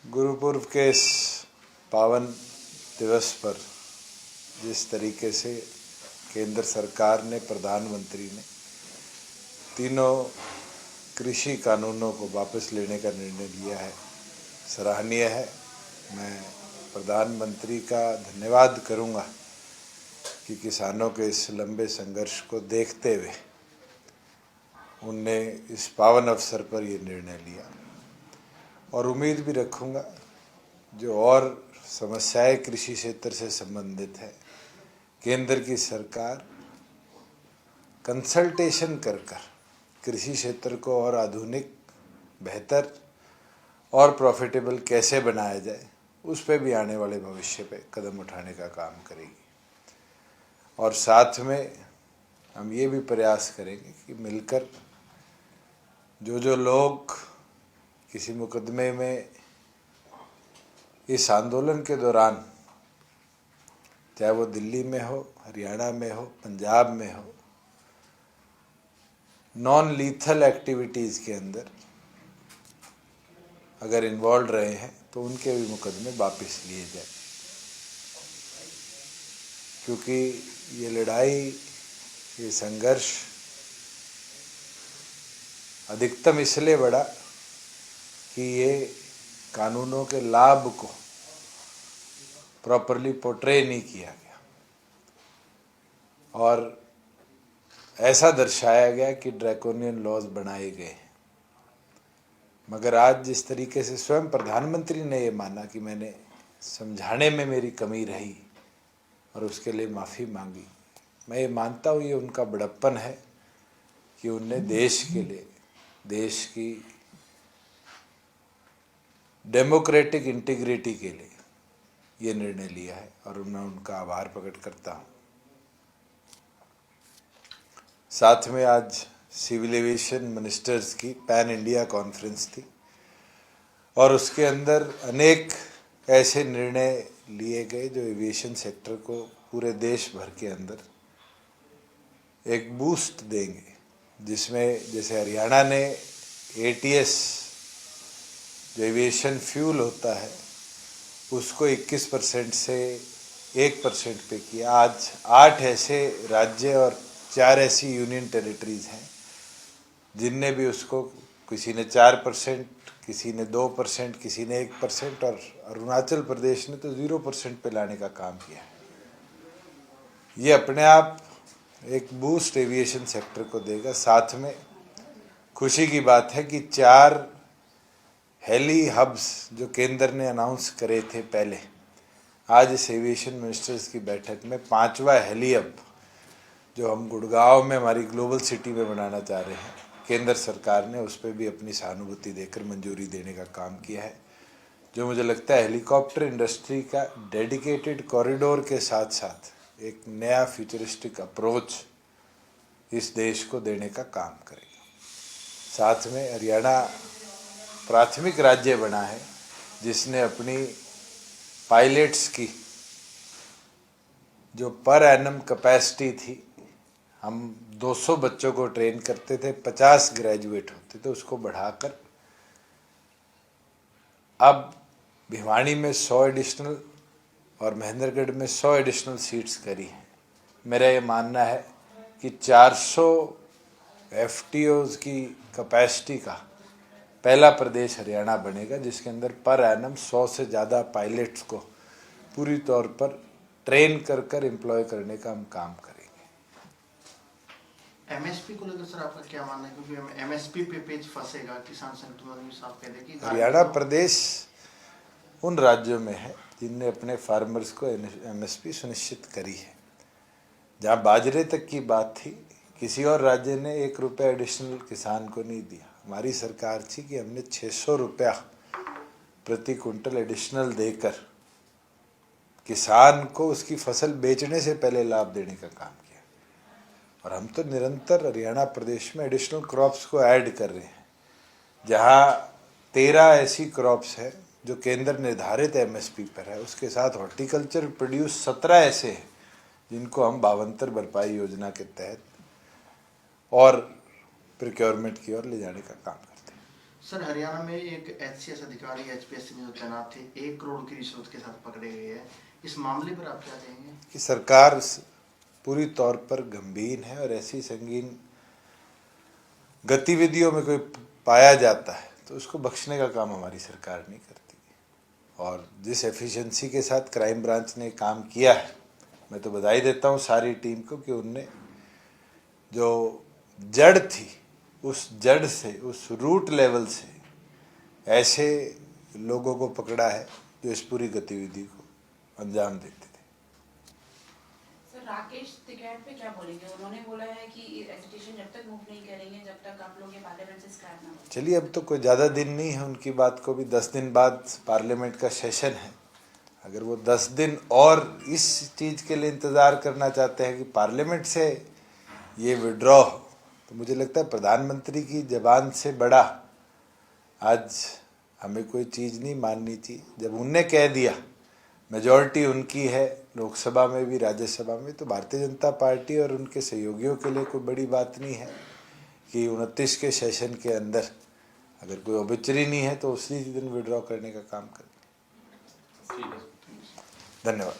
गुरुपुर्व के इस पावन दिवस पर जिस तरीके से केंद्र सरकार ने, प्रधानमंत्री ने तीनों कृषि कानूनों को वापस लेने का निर्णय लिया है, सराहनीय है। मैं प्रधानमंत्री का धन्यवाद करूंगा कि किसानों के इस लंबे संघर्ष को देखते हुए उनने इस पावन अवसर पर ये निर्णय लिया, और उम्मीद भी रखूंगा जो और समस्याएं कृषि क्षेत्र से संबंधित है, केंद्र की सरकार कंसल्टेशन कर कृषि क्षेत्र को और आधुनिक, बेहतर और प्रॉफिटेबल कैसे बनाया जाए, उस पे भी आने वाले भविष्य पे कदम उठाने का काम करेगी। और साथ में हम ये भी प्रयास करेंगे कि मिलकर जो लोग किसी मुकदमे में इस आंदोलन के दौरान, चाहे वो दिल्ली में हो, हरियाणा में हो, पंजाब में हो, नॉन लीथल एक्टिविटीज़ के अंदर अगर इन्वॉल्व रहे हैं तो उनके भी मुकदमे वापस लिए जाए, क्योंकि ये लड़ाई, ये संघर्ष अधिकतम इसलिए बढ़ा कि ये कानूनों के लाभ को प्रॉपरली पोर्ट्रे नहीं किया गया और ऐसा दर्शाया गया कि ड्रैकोनियन लॉज बनाए गए। मगर आज जिस तरीके से स्वयं प्रधानमंत्री ने ये माना कि मैंने समझाने में मेरी कमी रही और उसके लिए माफ़ी मांगी, मैं ये मानता हूँ ये उनका बड़प्पन है कि उनने देश के लिए, देश की डेमोक्रेटिक इंटीग्रिटी के लिए ये निर्णय लिया है, और मैं उनका आभार प्रकट करता हूँ। साथ में आज सिविल एविएशन मिनिस्टर्स की पैन इंडिया कॉन्फ्रेंस थी और उसके अंदर अनेक ऐसे निर्णय लिए गए जो एविएशन सेक्टर को पूरे देश भर के अंदर एक बूस्ट देंगे, जिसमें जैसे हरियाणा ने ATS जो एविएशन फ्यूल होता है उसको 21% से 1% पे किया। आज 8 ऐसे राज्य और 4 ऐसी यूनियन टेरिटरीज हैं जिनने भी उसको, किसी ने 4%, किसी ने 2%, किसी ने 1%, और अरुणाचल प्रदेश ने तो 0% पे लाने का काम किया है। ये अपने आप एक बूस्ट एविएशन सेक्टर को देगा। साथ में खुशी की बात है कि 4 हेली हब्स जो केंद्र ने अनाउंस करे थे पहले, आज इस एविएशन मिनिस्टर्स की बैठक में 5वां हेली हब जो हम गुड़गांव में हमारी ग्लोबल सिटी में बनाना चाह रहे हैं, केंद्र सरकार ने उस पर भी अपनी सहानुभूति देकर मंजूरी देने का काम किया है, जो मुझे लगता है हेलीकॉप्टर इंडस्ट्री का डेडिकेटेड कॉरिडोर के साथ साथ एक नया फ्यूचरिस्टिक अप्रोच इस देश को देने का काम करेगा। साथ में हरियाणा प्राथमिक राज्य बना है जिसने अपनी पायलट्स की जो पर एनम कैपेसिटी थी, हम 200 बच्चों को ट्रेन करते थे, 50 ग्रेजुएट होते थे, उसको बढ़ाकर अब भिवानी में 100 एडिशनल और महेंद्रगढ़ में 100 एडिशनल सीट्स करी हैं। मेरा ये मानना है कि 400 FTOs की कैपेसिटी का पहला प्रदेश हरियाणा बनेगा, जिसके अंदर पर एनम 100 से ज़्यादा पायलट्स को पूरी तौर पर ट्रेन कर एम्प्लॉय करने का हम काम करेंगे। MSP को लेकर सर आपका क्या मानना है, क्योंकि MSP पे पेज फंसेगा, किसान संगठन साहब कहते हैं कि हरियाणा प्रदेश उन राज्यों में है जिनने अपने फार्मर्स को MSP सुनिश्चित करी है। जहाँ बाजरे तक की बात थी, किसी और राज्य ने 1 रुपया एडिशनल किसान को नहीं दिया। हमारी सरकार थी कि हमने 600 रुपया प्रति कुंटल एडिशनल देकर किसान को उसकी फसल बेचने से पहले लाभ देने का काम किया, और हम तो निरंतर हरियाणा प्रदेश में एडिशनल क्रॉप्स को ऐड कर रहे हैं। जहाँ 13 ऐसी क्रॉप्स है जो केंद्र निर्धारित MSP पर है, उसके साथ हॉर्टिकल्चर प्रोड्यूस 17 ऐसे हैं जिनको हम भावांतर भरपाई योजना के तहत और प्रोक्योरमेंट की ओर ले जाने का काम करते हैं। सर हरियाणा में एक एचसीएस अधिकारी एचपीएससी में जो तैनात थे 1 करोड़ की रिश्वत के साथ पकड़े गए हैं। इस मामले पर आप क्या कहेंगे? कि सरकार पूरी तौर पर गंभीर है और ऐसी संगीन गतिविधियों में कोई पाया जाता है तो उसको बख्शने का काम हमारी सरकार नहीं करती। और जिस एफिशिएंसी के साथ क्राइम ब्रांच ने काम किया है, मैं तो बधाई देता हूँ सारी टीम को कि उनने जो जड़ थी उस जड़ से, उस रूट लेवल से ऐसे लोगों को पकड़ा है जो इस पूरी गतिविधि को अंजाम देते थे। सर राकेश टिकैत पे क्या बोलेंगे? उन्होंने बोला है कि एजिटेशन जब तक मूव नहीं करेंगे जब तक आप लोग ये पार्लियामेंट से स्क्रैप ना हो। चलिए, अब तो कोई ज़्यादा दिन नहीं है उनकी बात को भी, 10 दिन बाद पार्लियामेंट का सेशन है। अगर वो 10 दिन और इस चीज़ के लिए इंतज़ार करना चाहते हैं कि पार्लियामेंट से ये विड्रॉ हो, तो मुझे लगता है प्रधानमंत्री की ज़बान से बड़ा आज हमें कोई चीज़ नहीं माननी चाहिए। जब उनने कह दिया, मेजॉरिटी उनकी है लोकसभा में भी राज्यसभा में, तो भारतीय जनता पार्टी और उनके सहयोगियों के लिए कोई बड़ी बात नहीं है कि 29 के सेशन के अंदर अगर कोई ऑबिचरी नहीं है तो उसी दिन विड्रॉ करने का काम करें। धन्यवाद।